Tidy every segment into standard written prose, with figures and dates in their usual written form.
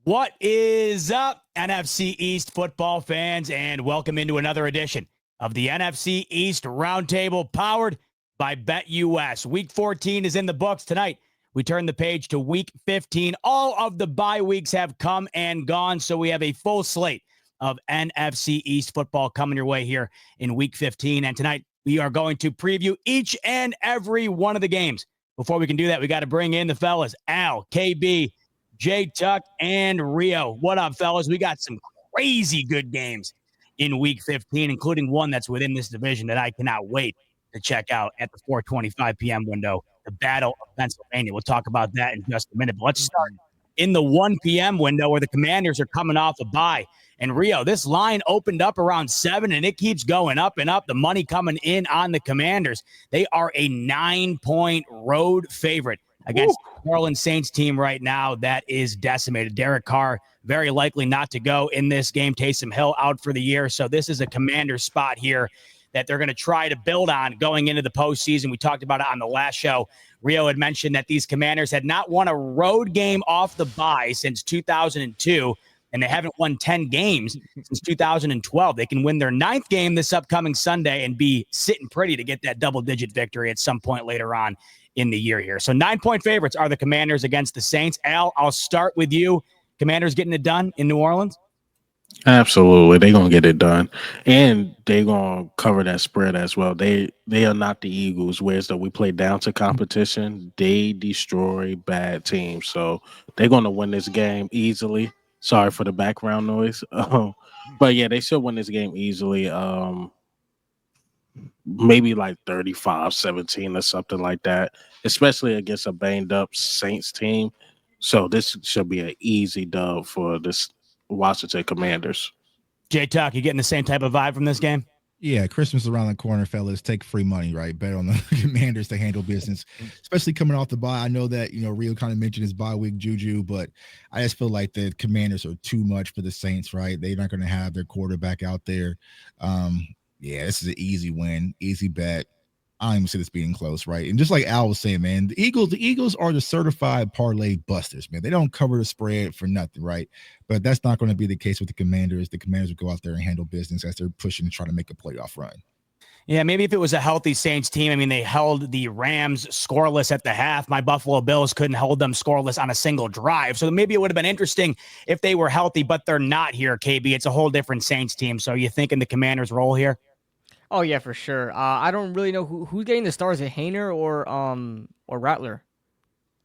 What is up, NFC East football fans, and welcome into another edition of the NFC East Roundtable powered by BetUS. Week 14 is in the books tonight. We turn the page to Week 15. All of the bye weeks have come and gone, so we have a full slate of NFC East football coming your way here in Week 15. And tonight, we are going to preview each and every one of the games. Before we can do that, we got to bring in the fellas, Al, KB, J Tuck, and Rio. What up, fellas? We got some crazy good games in Week 15, including one that's within this division that I cannot wait to check out at the 4:25 p.m. window, the Battle of Pennsylvania. We'll talk about that in just a minute. But let's start in the 1 p.m. window where the Commanders are coming off a bye. And Rio, this line opened up around 7, and it keeps going up and up. The money coming in on the Commanders. They are a 9-point road favorite against the New Orleans Saints team right now that is decimated. Derek Carr very likely not to go in this game. Taysom Hill out for the year. So this is a Commander spot here that they're going to try to build on going into the postseason. We talked about it on the last show. Rio had mentioned that these Commanders had not won a road game off the bye since 2002, and they haven't won 10 games since 2012. They can win their 9th game this upcoming Sunday and be sitting pretty to get that double-digit victory at some point later on in the year here. So 9-point favorites are the Commanders against the Saints. Al, I'll start with you. Commanders getting it done in New Orleans? Absolutely. They're going to get it done. And they're going to cover that spread as well. They are not the Eagles, whereas though we play down to competition, they destroy bad teams. So they're going to win this game easily. Sorry for the background noise. But yeah, they should win this game easily. Maybe like 35-17 or something like that, especially against a banged up Saints team. So this should be an easy dub for this Washington Commanders. J Tuck, you getting the same type of vibe from this game? Yeah, Christmas around the corner, fellas. Take free money, right? Bet on the Commanders to handle business, especially coming off the bye. I know that, Rio kind of mentioned his bye week juju, but I just feel like the Commanders are too much for the Saints, right? They're not going to have their quarterback out there. Yeah, this is an easy win, easy bet. I don't even see this being close, right? And just like Al was saying, man, the Eagles are the certified parlay busters, man. They don't cover the spread for nothing, right? But that's not going to be the case with the Commanders. The Commanders will go out there and handle business as they're pushing and trying to make a playoff run. Yeah, maybe if it was a healthy Saints team. I mean, they held the Rams scoreless at the half. My Buffalo Bills couldn't hold them scoreless on a single drive. So maybe it would have been interesting if they were healthy, but they're not here, KB. It's a whole different Saints team. So you thinking the Commanders' role here? Oh yeah, for sure. I don't really know who's getting the stars, is it Hayner or Rattler?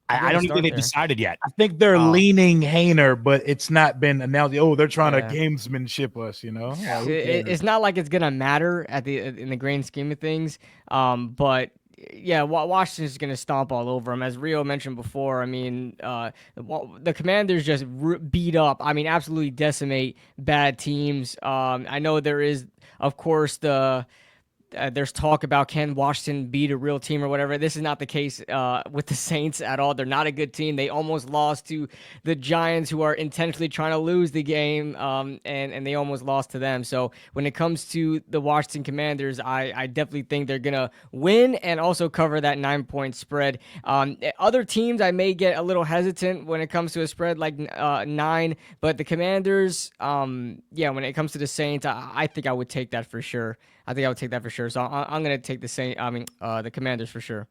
I don't think they've decided yet. I think they're leaning Hayner, but it's not been announced. Oh, they're trying to gamesmanship us, Yeah, it's not like it's gonna matter in the grand scheme of things. But yeah, Washington's going to stomp all over them. As Rio mentioned before, I mean, the Commanders just beat up. I mean, absolutely decimate bad teams. I know there is, of course, there's talk about can Washington beat a real team or whatever. This is not the case with the Saints at all. They're not a good team. They almost lost to the Giants, who are intentionally trying to lose the game, and they almost lost to them. So when it comes to the Washington Commanders, I definitely think they're going to win and also cover that 9-point spread. Other teams, I may get a little hesitant when it comes to a spread like 9, but the Commanders, when it comes to the Saints, I think I would take that for sure. So I'm going to take the Commanders for sure.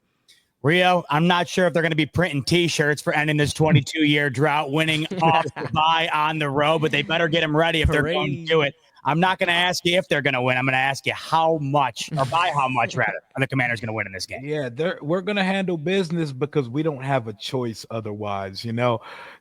Rio, I'm not sure if they're going to be printing T-shirts for ending this 22-year drought, winning off the bye on the road, but they better get them ready if they're going to do it. I'm not going to ask you if they're going to win. I'm going to ask you how much, or by how much, rather, are the Commanders going to win in this game? Yeah, we're going to handle business because we don't have a choice otherwise.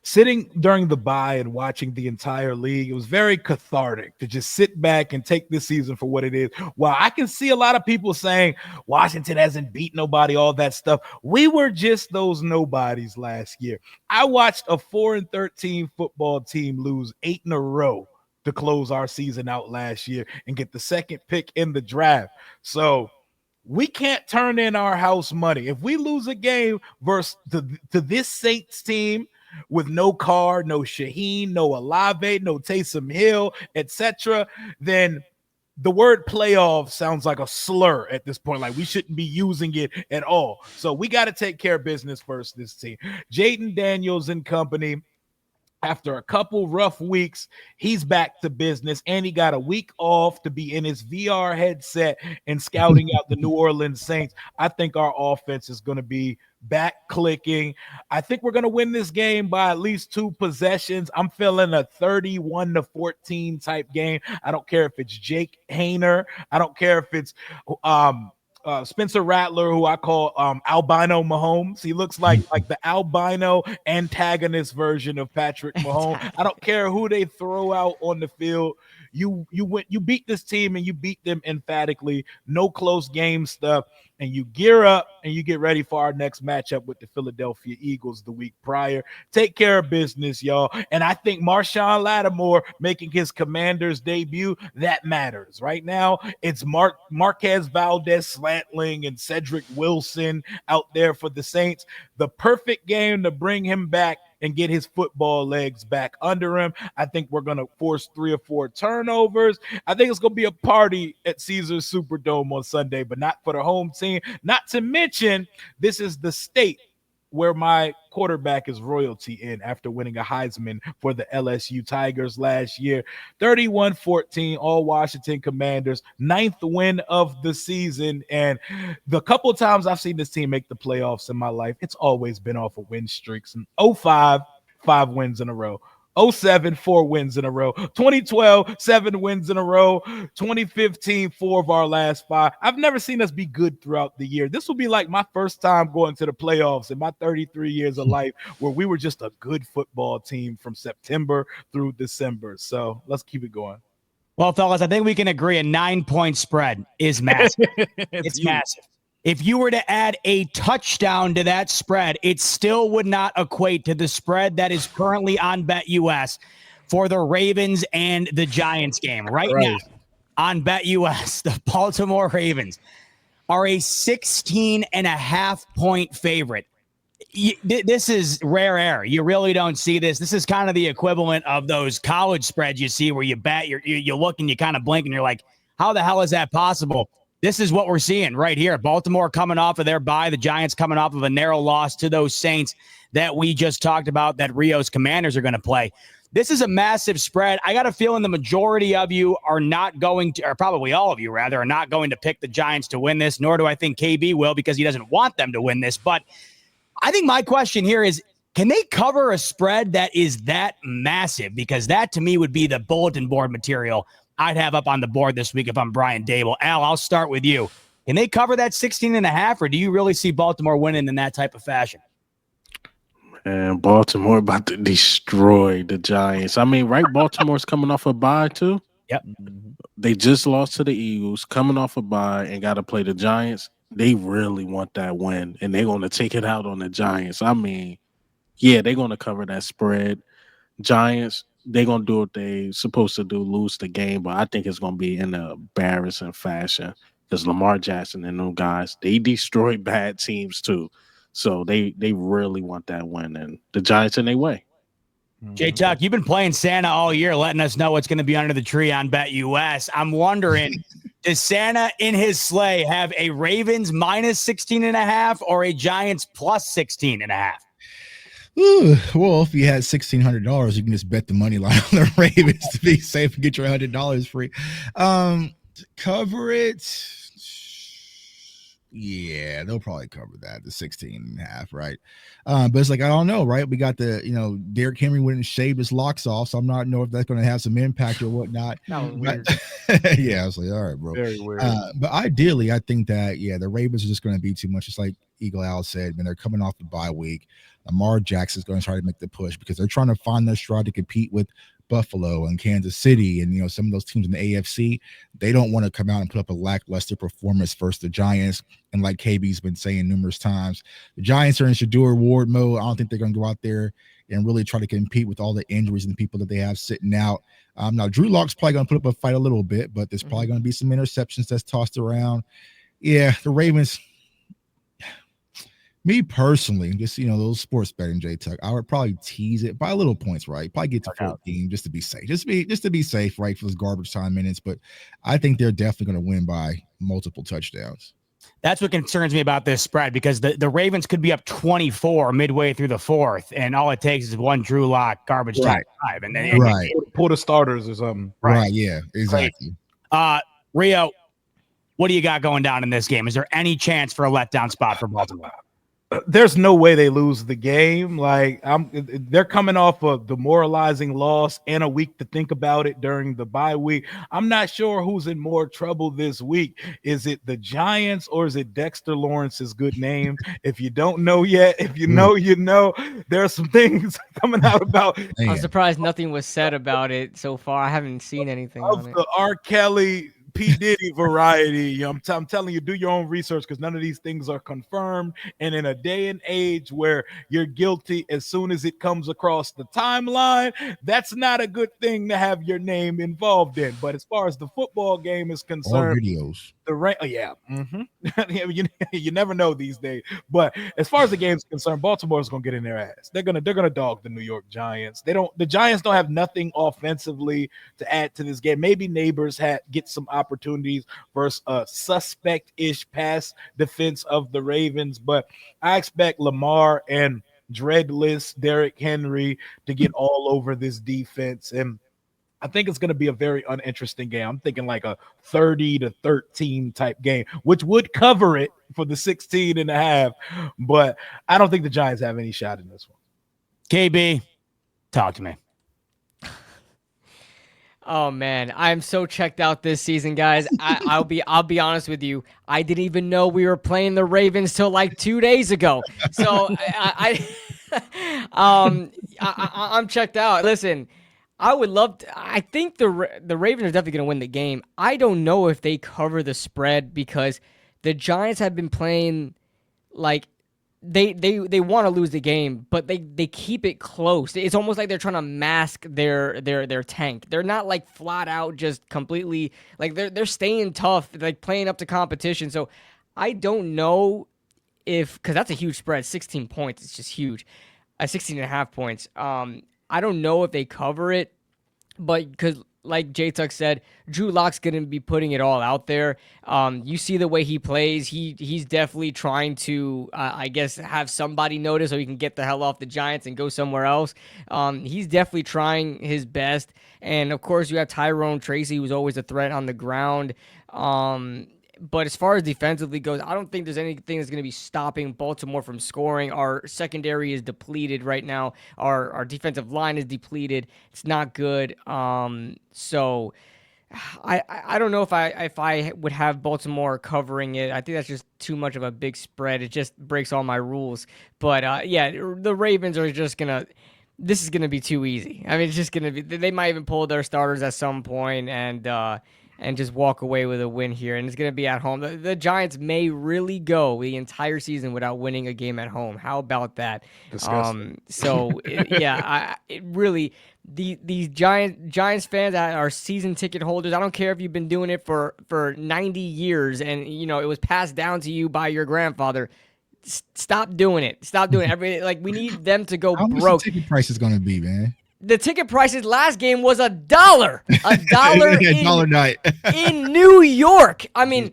Sitting during the bye and watching the entire league, it was very cathartic to just sit back and take this season for what it is. While I can see a lot of people saying Washington hasn't beat nobody, all that stuff, we were just those nobodies last year. I watched a 4-13 football team lose 8 in a row to close our season out last year and get the second pick in the draft. So we can't turn in our house money. If we lose a game versus to this Saints team with no Carr, no Shaheen, no Olave, no Taysom Hill, etc., then the word playoff sounds like a slur at this point. Like we shouldn't be using it at all. So we got to take care of business first, this team. Jaden Daniels and company, after a couple rough weeks, he's back to business, and he got a week off to be in his VR headset and scouting out the New Orleans Saints. I think our offense is going to be back clicking. I think we're going to win this game by at least 2 possessions. I'm feeling a 31-14 type game. I don't care if it's Jake Hayner. I don't care if it's Spencer Rattler, who I call Albino Mahomes. He looks like the albino antagonist version of Patrick Mahomes. I don't care who they throw out on the field. You beat this team, and you beat them emphatically. No close game stuff. And you gear up and you get ready for our next matchup with the Philadelphia Eagles the week prior. Take care of business, y'all. And I think Marshawn Lattimore making his Commanders debut, that matters. Right now, it's Marquez Valdez-Scantling and Cedric Wilson out there for the Saints. The perfect game to bring him back and get his football legs back under him. I think we're going to force 3 or 4 turnovers. I think it's going to be a party at Caesars Superdome on Sunday, but not for the home team. Not to mention, this is the state where my quarterback is royalty in after winning a Heisman for the LSU Tigers last year. 31-14, all Washington Commanders, 9th win of the season. And the couple times I've seen this team make the playoffs in my life, it's always been off of win streaks. And 05, 5 wins in a row. 07, 4 wins in a row. 2012, 7 wins in a row. 2015, 4 of our last 5. I've never seen us be good throughout the year. This will be like my first time going to the playoffs in my 33 years of life where we were just a good football team from September through December. So let's keep it going. Well, fellas, I think we can agree a 9-point spread is massive. It's massive. If you were to add a touchdown to that spread, it still would not equate to the spread that is currently on BetUS for the Ravens and the Giants game. Right now, on BetUS, the Baltimore Ravens are a 16.5-point favorite. This is rare air. You really don't see this. This is kind of the equivalent of those college spreads you see where you bet, you look and you kind of blink and you're like, how the hell is that possible? This is what we're seeing right here. Baltimore coming off of their bye. The Giants coming off of a narrow loss to those Saints that we just talked about that Rio's Commanders are going to play. This is a massive spread. I got a feeling the majority of you are not going to, or probably all of you rather, are not going to pick the Giants to win this, nor do I think KB will because he doesn't want them to win this. But I think my question here is, can they cover a spread that is that massive? Because that to me would be the bulletin board material I'd have up on the board this week if I'm Brian Dable. Al, I'll start with you. Can they cover that 16.5, or do you really see Baltimore winning in that type of fashion? And Baltimore about to destroy the Giants. I mean, right? Baltimore's coming off a bye too. Yep. They just lost to the Eagles, coming off a bye, and got to play the Giants. They really want that win, and they're going to take it out on the Giants. I mean, yeah, they're going to cover that spread. Giants, they're going to do what they're supposed to do, lose the game, but I think it's going to be in an embarrassing fashion because Lamar Jackson and them guys, they destroy bad teams too. So they really want that win, and the Giants in their way. J-Tuck, you've been playing Santa all year, letting us know what's going to be under the tree on BetUS. I'm wondering, does Santa in his sleigh have a Ravens minus 16.5 or a Giants plus 16.5? Ooh, well, if you had $1,600, you can just bet the money line on the Ravens to be safe and get your $100 free. Cover it. Yeah, they'll probably cover that, the 16.5, right? But it's like, I don't know, right? We got the, Derrick Henry went and shaved his locks off, so I'm not know if that's going to have some impact or whatnot. That was weird. Yeah, I was like, all right, bro. Very weird. But ideally, I think that, the Ravens are just going to be too much. It's like Eagle Owl said, man, they're coming off the bye week. Lamar Jackson's going to try to make the push because they're trying to find their stride to compete with Buffalo and Kansas City and some of those teams in the AFC. They don't want to come out and put up a lackluster performance versus the Giants. And like KB's been saying numerous times, the Giants are in Shedeur Ward mode. I don't think they're going to go out there and really try to compete with all the injuries and the people that they have sitting out. Now Drew Lock's probably going to put up a fight a little bit, but there's probably going to be some interceptions that's tossed around. Yeah, the Ravens. Me personally, just those sports betting, J-Tuck, I would probably tease it by little points, right? Probably get to 14 just to be safe. Just to be safe, right, for those garbage time minutes. But I think they're definitely going to win by multiple touchdowns. That's what concerns me about this spread, because the Ravens could be up 24 midway through the fourth, and all it takes is one Drew Lock garbage time drive, and then Right. Pull the starters or something. Right. Yeah, exactly. Rio, what do you got going down in this game? Is there any chance for a letdown spot for Baltimore? There's no way they lose the game. Like they're coming off a demoralizing loss and a week to think about it during the bye week. I'm not sure who's in more trouble this week. Is it the Giants or is it Dexter Lawrence's good name? If you don't know yet, if you know, you know. There are some things coming out about. I'm surprised nothing was said about it so far. I haven't seen anything on it. The R. Kelly, P. Diddy variety. I'm telling you, do your own research, because none of these things are confirmed. And in a day and age where you're guilty as soon as it comes across the timeline, that's not a good thing to have your name involved in. But as far as the football game is concerned, all videos. You never know these days. But as far as the game's concerned, Baltimore is gonna get in their ass. They're gonna dog the New York Giants. The Giants don't have nothing offensively to add to this game. Maybe Neighbors get some opportunities versus a suspect-ish pass defense of the Ravens, but I expect Lamar and dreadless Derrick Henry to get all over this defense, and I think it's going to be a very uninteresting game. I'm thinking like a 30-13 type game, which would cover it for the 16.5, but I don't think the Giants have any shot in this one. KB, talk to me. Oh man, I'm so checked out this season, guys. I'll be honest with you. I didn't even know we were playing the Ravens till like 2 days ago. So I'm checked out. Listen, I would love to. I think the Ravens are definitely going to win the game. I don't know if they cover the spread, because the Giants have been playing like they want to lose the game, but they keep it close. It's almost like they're trying to mask their tank. They're not like flat out just completely, like they're staying tough, like playing up to competition. So I don't know because that's a huge spread, 16 points. It's just huge. 16.5 points. I don't know if they cover it, but because like J-Tuck said, Drew Lock's going to be putting it all out there. You see the way he plays. He's definitely trying to, I guess, have somebody notice so he can get the hell off the Giants and go somewhere else. He's definitely trying his best. And, of course, you have Tyrone Tracy, who's always a threat on the ground. But as far as defensively goes, I don't think there's anything that's going to be stopping Baltimore from scoring. Our secondary is depleted right now. Our defensive line is depleted. It's not good. So I don't know if I would have Baltimore covering it. I think that's just too much of a big spread. It just breaks all my rules. But yeah, the Ravens are just gonna. This is gonna be too easy. I mean, it's just gonna be. They might even pull their starters at some point and just walk away with a win here. And it's going to be at home. The Giants may really go the entire season without winning a game at home. How about that? Disgusting. Really, these Giants fans that are season ticket holders, I don't care if you've been doing it for 90 years and, you know, it was passed down to you by your grandfather. Stop doing it. Stop doing it. We need them to go broke. How much the ticket price is going to be, man? The ticket prices last game was $1. $1 night in New York. I mean,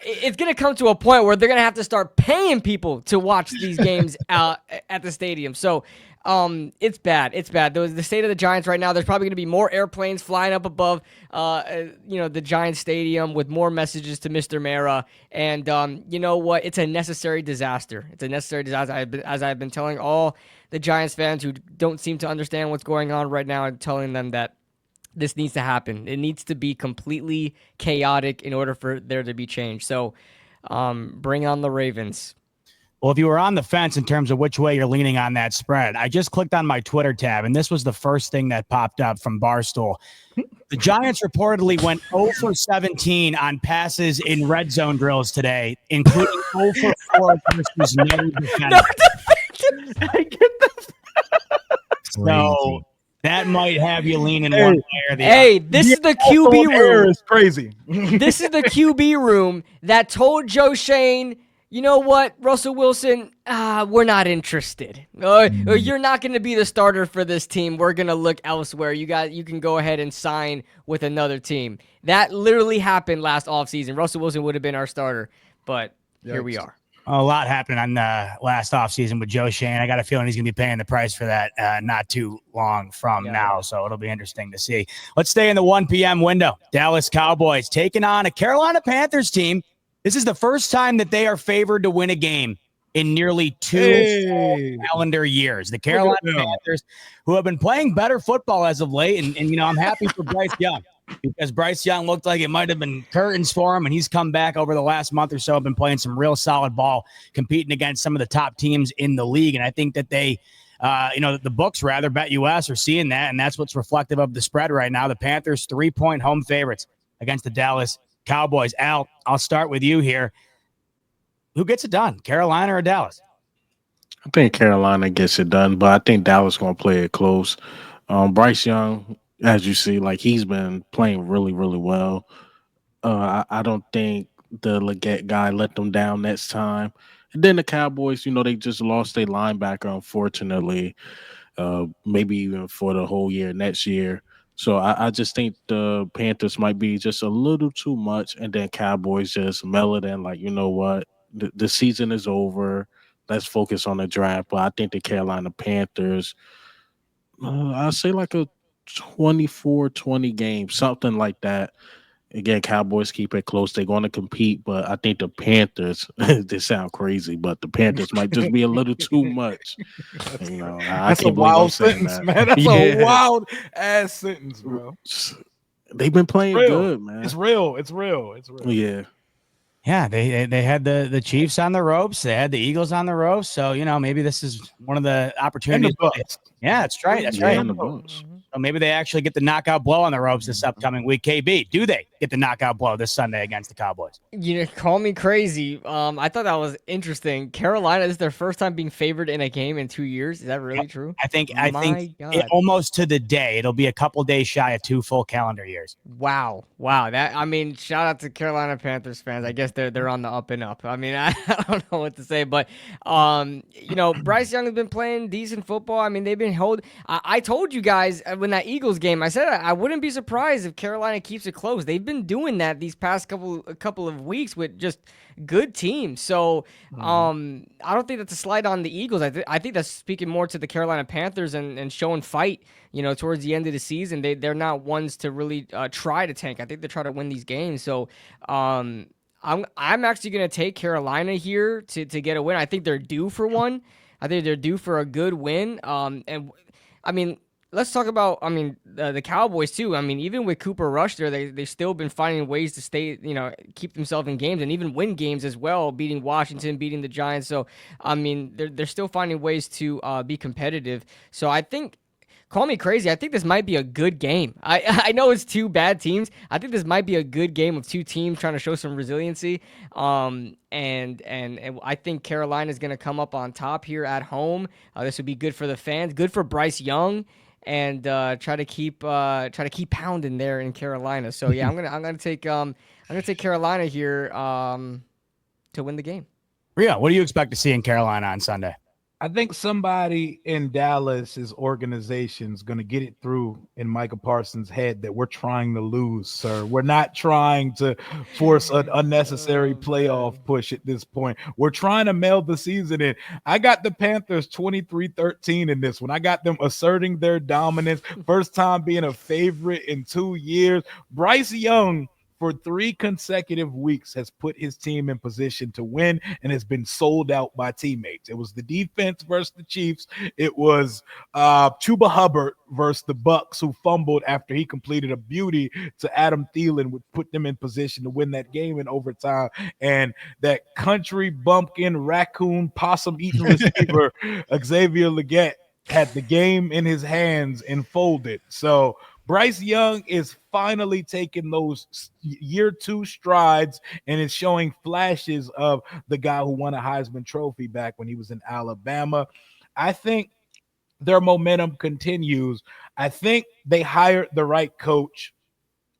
it's going to come to a point where they're going to have to start paying people to watch these games at the stadium. So it's bad. It's bad. The state of the Giants right now, there's probably going to be more airplanes flying up above, the Giants stadium with more messages to Mr. Mara. And you know what? It's a necessary disaster. It's a necessary disaster. As I've been telling all the Giants fans who don't seem to understand what's going on right now, and telling them that this needs to happen. It needs to be completely chaotic in order for there to be change. So bring on the Ravens. Well, if you were on the fence in terms of which way you're leaning on that spread, I just clicked on my Twitter tab, and this was the first thing that popped up from Barstool. The Giants reportedly went 0 for 17 on passes in red zone drills today, including 0 for 4 versus no defense. I get that. So that might have you leaning one way or the other. Hey, this is the QB room. It's crazy. This is the QB room that told Joe Shane, you know what, Russell Wilson, we're not interested. You're not going to be the starter for this team. We're going to look elsewhere. You can go ahead and sign with another team. That literally happened last offseason. Russell Wilson would have been our starter, but here we are. A lot happening on last offseason with Joe Shane. I got a feeling he's going to be paying the price for that not too long from now. So it'll be interesting to see. Let's stay in the 1 p.m. window. Dallas Cowboys taking on a Carolina Panthers team. This is the first time that they are favored to win a game in nearly 2 calendar years. The Carolina Panthers, who have been playing better football as of late. And I'm happy for Bryce Young, because Bryce Young looked like it might have been curtains for him, and he's come back over the last month or so, been playing some real solid ball, competing against some of the top teams in the league. And I think that they, the books rather, BetUS, are seeing that, and that's what's reflective of the spread right now. The Panthers 3-point home favorites against the Dallas Cowboys. Al, I'll start with you here. Who gets it done, Carolina or Dallas? I think Carolina gets it done, but I think Dallas going to play it close. Bryce Young, as you see, like, he's been playing really, really well. I don't think the Leggett guy let them down next time. And then the Cowboys, they just lost their linebacker, unfortunately, maybe even for the whole year next year. So I just think the Panthers might be just a little too much, and then Cowboys just mellow in, like, you know what? The season is over. Let's focus on the draft. But I think the Carolina Panthers, I'll say like a 24-20 game, something like that. Again, Cowboys keep it close. They're going to compete, but I think the Panthers, they sound crazy, but the Panthers might just be a little too much. That's a wild sentence, man. That's a wild ass sentence, bro. They've been playing good, man. It's real. Yeah. Yeah, they had the Chiefs on the ropes. They had the Eagles on the ropes. So, maybe this is one of the opportunities. Yeah, that's right. That's right. So maybe they actually get the knockout blow on the ropes this upcoming week. KB, do they get the knockout blow this Sunday against the Cowboys? Call me crazy. I thought that was interesting. Carolina, this is their first time being favored in a game in 2 years. Is that really true? I think it, almost to the day. It'll be a couple days shy of 2 full calendar years. Wow. Shout out to Carolina Panthers fans. I guess they're on the up and up. I don't know what to say, but Bryce Young has been playing decent football. They've been holding. I told you guys when that Eagles game, I said I wouldn't be surprised if Carolina keeps it close. They've been doing that these past couple of weeks with just good teams. So I don't think that's a slight on the Eagles. I think that's speaking more to the Carolina Panthers and showing fight. Towards the end of the season, they're not ones to really try to tank. I think they try to win these games. So I'm actually going to take Carolina here to get a win. I think they're due for one. I think they're due for a good win. Let's talk about, the Cowboys too. Even with Cooper Rush there, they've still been finding ways to stay, keep themselves in games and even win games as well, beating Washington, beating the Giants. So, they're still finding ways to be competitive. So I think, call me crazy, I think this might be a good game. I know it's two bad teams. I think this might be a good game of two teams trying to show some resiliency. And I think Carolina is going to come up on top here at home. This would be good for the fans, good for Bryce Young. And try to keep pounding there in Carolina. So yeah, I'm gonna take Carolina here to win the game. Ria, what do you expect to see in Carolina on Sunday? I think somebody in Dallas's organization is going to get it through in Micah Parsons' head that we're trying to lose, sir. We're not trying to force an unnecessary playoff push at this point. We're trying to meld the season in. I got the Panthers 23-13 in this one. I got them asserting their dominance. First time being a favorite in 2 years. Bryce Young, for 3 consecutive weeks, has put his team in position to win and has been sold out by teammates. It was the defense versus the Chiefs. It was Chuba Hubbard versus the Bucks, who fumbled after he completed a beauty to Adam Thielen, would put them in position to win that game in overtime. And that country bumpkin, raccoon, possum-eating receiver, Xavier Leggett, had the game in his hands and folded. So Bryce Young is finally taking those year 2 strides and is showing flashes of the guy who won a Heisman Trophy back when he was in Alabama. I think their momentum continues. I think they hired the right coach.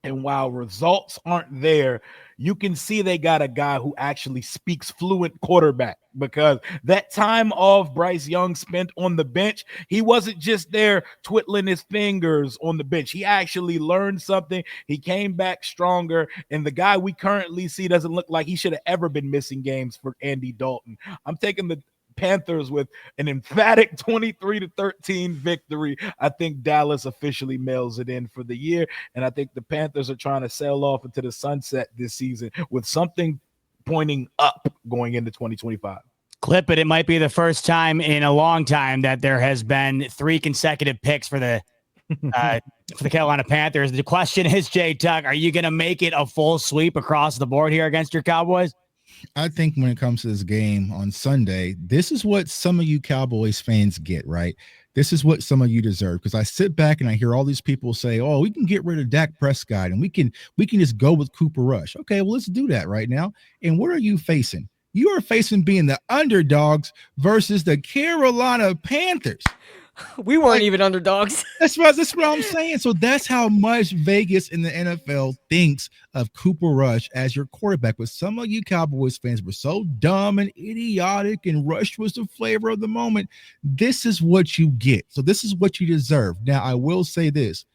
And while results aren't there, you can see they got a guy who actually speaks fluent quarterback, because that time of Bryce Young spent on the bench, he wasn't just there twiddling his fingers on the bench. He actually learned something. He came back stronger, and the guy we currently see doesn't look like he should have ever been missing games for Andy Dalton. I'm taking the Panthers with an emphatic 23-13 victory. I think Dallas officially mails it in for the year, and I think the Panthers are trying to sail off into the sunset this season with something pointing up going into 2025. Clip it. It might be the first time in a long time that there has been 3 consecutive picks for the Carolina Panthers. The question is, Jay Tuck, are you going to make it a full sweep across the board here against your Cowboys? I think when it comes to this game on Sunday, this is what some of you Cowboys fans get, right? This is what some of you deserve, because I sit back and I hear all these people say, oh, we can get rid of Dak Prescott and we can just go with Cooper Rush. Okay, well, let's do that right now. And what are you facing? You are facing being the underdogs versus the Carolina Panthers. We weren't even underdogs. That's what I'm saying. So that's how much Vegas in the NFL thinks of Cooper Rush as your quarterback. But some of you Cowboys fans were so dumb and idiotic, and Rush was the flavor of the moment. This is what you get. So this is what you deserve. Now, I will say this.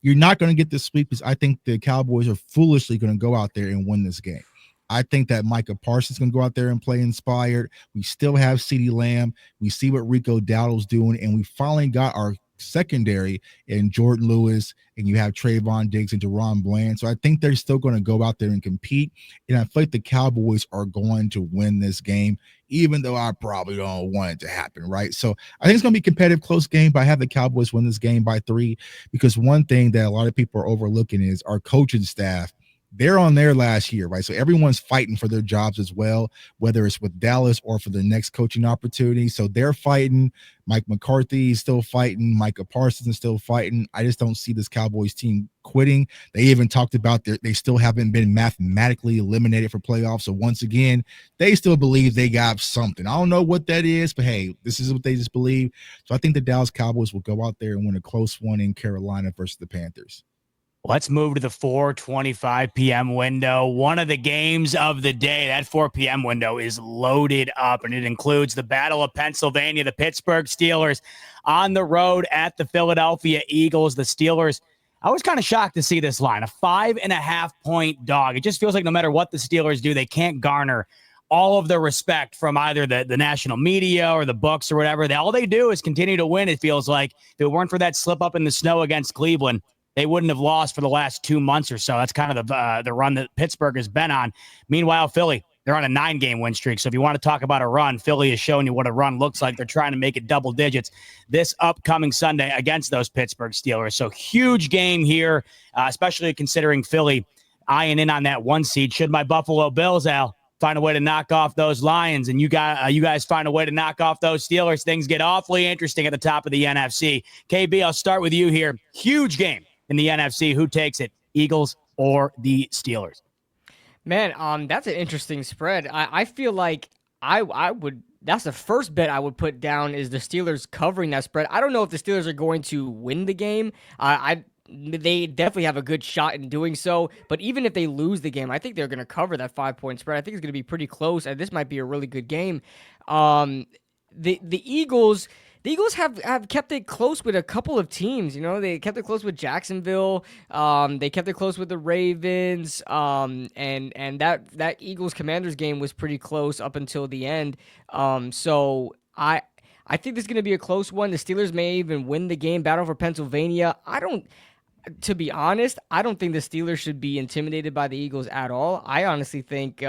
You're not going to get this sweep, because I think the Cowboys are foolishly going to go out there and win this game. I think that Micah Parsons can go out there and play inspired. We still have CeeDee Lamb. We see what Rico Dowdle's doing, and we finally got our secondary in Jordan Lewis, and you have Trayvon Diggs and Deron Bland. So I think they're still going to go out there and compete, and I feel like the Cowboys are going to win this game, even though I probably don't want it to happen, right? So I think it's going to be a competitive, close game, but I have the Cowboys win this game by 3, because one thing that a lot of people are overlooking is our coaching staff. They're on their last year, right? So everyone's fighting for their jobs as well, whether it's with Dallas or for the next coaching opportunity. So they're fighting. Mike McCarthy is still fighting. Micah Parsons is still fighting. I just don't see this Cowboys team quitting. They even talked about they still haven't been mathematically eliminated for playoffs. So once again, they still believe they got something. I don't know what that is, but hey, this is what they just believe. So I think the Dallas Cowboys will go out there and win a close one in Carolina versus the Panthers. Let's move to the 4:25 p.m. window. One of the games of the day, that 4 p.m. window is loaded up, and it includes the Battle of Pennsylvania, the Pittsburgh Steelers on the road at the Philadelphia Eagles. The Steelers, I was kind of shocked to see this line, a 5.5-point dog. It just feels like no matter what the Steelers do, they can't garner all of the respect from either the national media or the books or whatever. All they do is continue to win, it feels like. If it weren't for that slip up in the snow against Cleveland, they wouldn't have lost for the last 2 months or so. That's kind of the run that Pittsburgh has been on. Meanwhile, Philly, they're on a 9-game win streak. So if you want to talk about a run, Philly is showing you what a run looks like. They're trying to make it double digits this upcoming Sunday against those Pittsburgh Steelers. So huge game here, especially considering Philly eyeing in on that 1 seed. Should my Buffalo Bills, Al, find a way to knock off those Lions, and you guys find a way to knock off those Steelers, things get awfully interesting at the top of the NFC. KB, I'll start with you here. Huge game in the NFC. Who takes it, Eagles or the Steelers? Man, that's an interesting spread. I feel like I would. That's the first bet I would put down, is the Steelers covering that spread. I don't know if the Steelers are going to win the game. They definitely have a good shot in doing so. But even if they lose the game, I think they're going to cover that 5-point spread. I think it's going to be pretty close, and this might be a really good game. The Eagles. The Eagles have kept it close with a couple of teams. You know, they kept it close with Jacksonville. They kept it close with the Ravens. And that Eagles Commanders game was pretty close up until the end. So I think this is going to be a close one. The Steelers may even win the game. Battle for Pennsylvania. To be honest, I don't think the Steelers should be intimidated by the Eagles at all. I honestly think.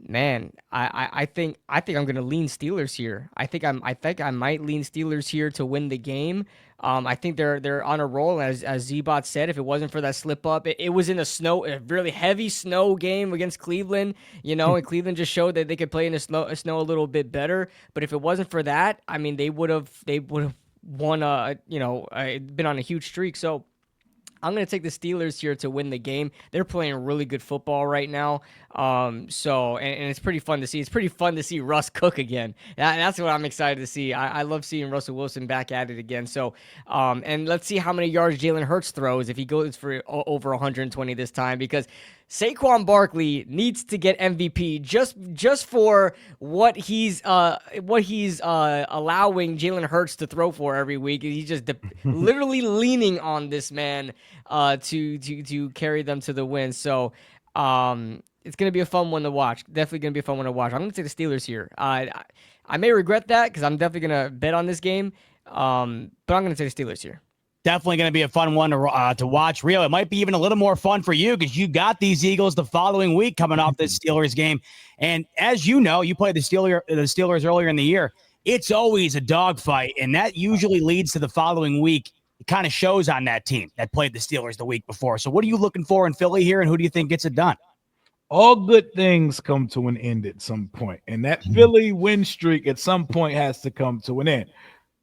Man, I think I'm gonna lean Steelers here. I think I might lean Steelers here to win the game. I think they're on a roll, as Z-Bot said. If it wasn't for that slip up, it was in a really heavy snow game against Cleveland, you know, and Cleveland just showed that they could play in the snow a little bit better. But if it wasn't for that, I mean, they would have won been on a huge streak. So I'm going to take the Steelers here to win the game. They're playing really good football right now. And it's pretty fun to see. It's pretty fun to see Russ cook again. That's what I'm excited to see. I love seeing Russell Wilson back at it again. So, and let's see how many yards Jalen Hurts throws if he goes for over 120 this time, because Saquon Barkley needs to get MVP just for what he's allowing Jalen Hurts to throw for every week. He's just literally leaning on this man to carry them to the win. So it's gonna be a fun one to watch. Definitely gonna be a fun one to watch. I'm gonna take the Steelers here. I may regret that because I'm definitely gonna bet on this game. But I'm gonna take the Steelers here. Definitely going to be a fun one to watch. Rio, it might be even a little more fun for you because you got these Eagles the following week coming off this Steelers game. And as you know, you played the Steelers earlier in the year. It's always a dogfight, and that usually leads to the following week. It kind of shows on that team that played the Steelers the week before. So what are you looking for in Philly here, and who do you think gets it done? All good things come to an end at some point, and that Philly win streak at some point has to come to an end.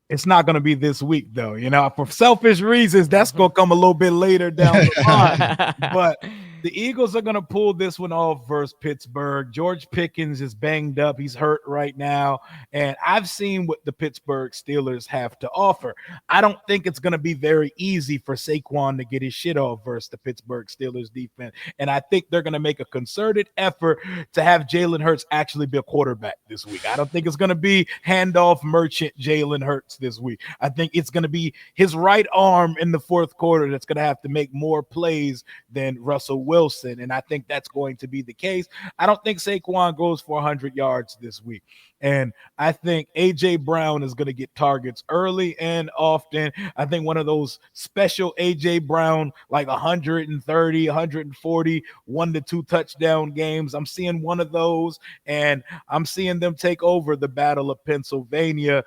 It's not going to be this week, though. For selfish reasons, that's going to come a little bit later down the line. But the Eagles are going to pull this one off versus Pittsburgh. George Pickens is banged up. He's hurt right now. And I've seen what the Pittsburgh Steelers have to offer. I don't think it's going to be very easy for Saquon to get his shit off versus the Pittsburgh Steelers defense. And I think they're going to make a concerted effort to have Jalen Hurts actually be a quarterback this week. I don't think it's going to be handoff merchant Jalen Hurts this week. I think it's going to be his right arm in the fourth quarter that's going to have to make more plays than Russell Wilson, and I think that's going to be the case. I don't think Saquon goes for 100 yards this week, and I think A.J. Brown is going to get targets early and often. I think one of those special A.J. Brown, like 130, 140, 1 to 2 touchdown games. I'm seeing one of those, and I'm seeing them take over the Battle of Pennsylvania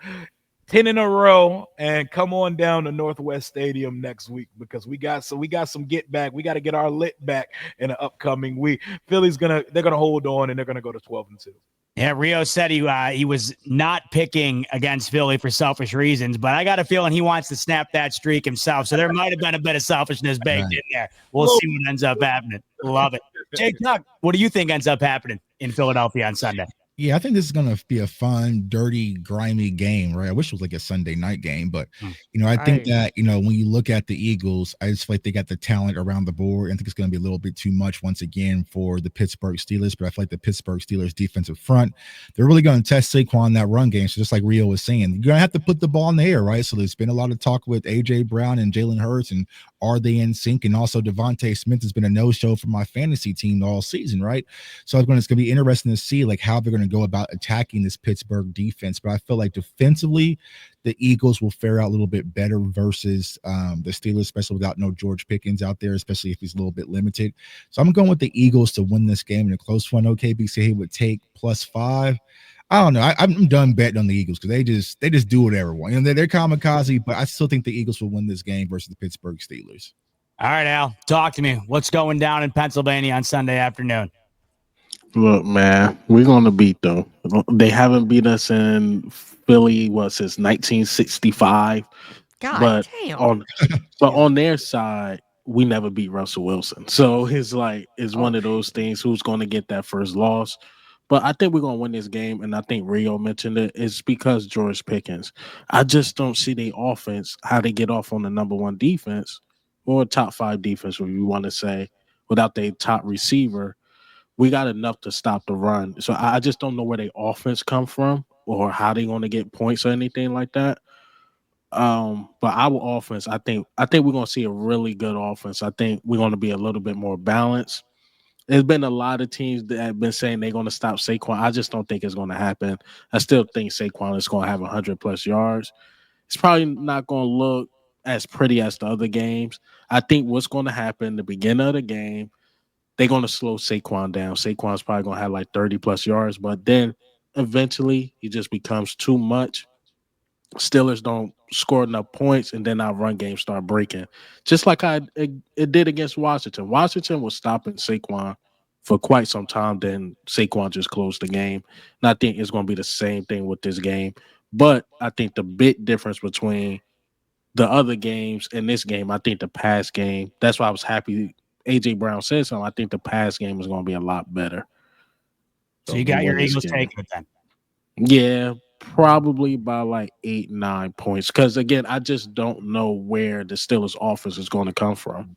10 in a row and come on down to Northwest Stadium next week because we got some get back. We got to get our lit back in the upcoming week. Philly's they're gonna hold on and they're gonna go to 12-2. Yeah, Rio said he was not picking against Philly for selfish reasons, but I got a feeling he wants to snap that streak himself. So there might have been a bit of selfishness baked in there. We'll see what ends up happening. Love it. Jake Tuck, what do you think ends up happening in Philadelphia on Sunday? Yeah, I think this is going to be a fun, dirty, grimy game, right? I wish it was like a Sunday night game, but, I think that, when you look at the Eagles, I just feel like they got the talent around the board. I think it's going to be a little bit too much once again for the Pittsburgh Steelers, but I feel like the Pittsburgh Steelers defensive front, they're really going to test Saquon that run game. So just like Rio was saying, you're going to have to put the ball in the air, right? So there's been a lot of talk with A.J. Brown and Jalen Hurts, and are they in sync? And also Devontae Smith has been a no-show for my fantasy team all season, right? So it's going to be interesting to see like how they're going to go about attacking this Pittsburgh defense. But I feel like defensively, the Eagles will fare out a little bit better versus the Steelers, especially without no George Pickens out there, especially if he's a little bit limited. So I'm going with the Eagles to win this game in a close one. OKBC he would take +5. I don't know. I'm done betting on the Eagles because they just do whatever want. They're kamikaze, but I still think the Eagles will win this game versus the Pittsburgh Steelers. All right, Al, talk to me. What's going down in Pennsylvania on Sunday afternoon? Look, man, we're gonna beat them. They haven't beat us in Philly since 1965. God damn. On their side, we never beat Russell Wilson. So it's one of those things. Who's going to get that first loss? But I think we're going to win this game, and I think Rio mentioned it. It's because George Pickens. I just don't see the offense, how they get off on the number one defense or top 5 defense, if you want to say, without their top receiver. We got enough to stop the run. So I just don't know where their offense come from or how they're going to get points or anything like that. But our offense, I think we're going to see a really good offense. I think we're going to be a little bit more balanced. There's been a lot of teams that have been saying they're going to stop Saquon. I just don't think it's going to happen. I still think Saquon is going to have 100+ yards. It's probably not going to look as pretty as the other games. I think what's going to happen the beginning of the game, they're going to slow Saquon down. Saquon's probably going to have like 30+ yards, but then eventually he just becomes too much. Steelers don't score enough points, and then our run game start breaking. Just like it did against Washington. Washington was stopping Saquon for quite some time, then Saquon just closed the game. And I think it's going to be the same thing with this game. But I think the big difference between the other games and this game, I think the pass game, that's why I was happy A.J. Brown said something. I think the pass game is going to be a lot better. So you got your Eagles taking it then? Yeah, probably by like 8-9 points. Because again, I just don't know where the Steelers offense is going to come from.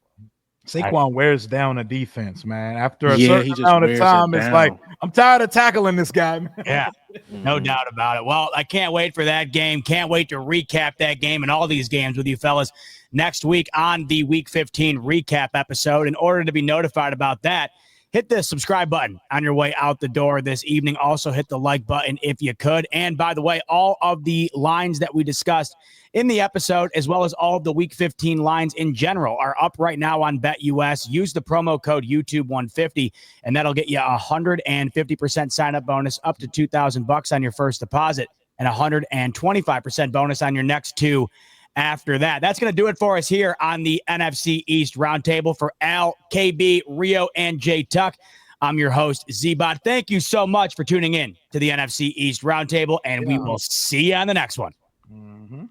Saquon wears down a defense, man. After a Yeah, certain he just amount of wears it time, it's like, down. I'm tired of tackling this guy, man. Yeah, no doubt about it. Well, I can't wait for that game. Can't wait to recap that game and all these games with you fellas next week on the Week 15 recap episode. In order to be notified about that, hit the subscribe button on your way out the door this evening. Also, hit the like button if you could. And by the way, all of the lines that we discussed in the episode, as well as all of the Week 15 lines in general, are up right now on BetUS. Use the promo code YouTube150, and that'll get you a 150% sign-up bonus up to $2,000 on your first deposit, and 125% bonus on your next two after that. That's going to do it for us here on the NFC East Roundtable. For Al, KB, Rio, and J Tuck, I'm your host, Z-Bot. Thank you so much for tuning in to the NFC East Roundtable, and we will see you on the next one. Mm-hmm.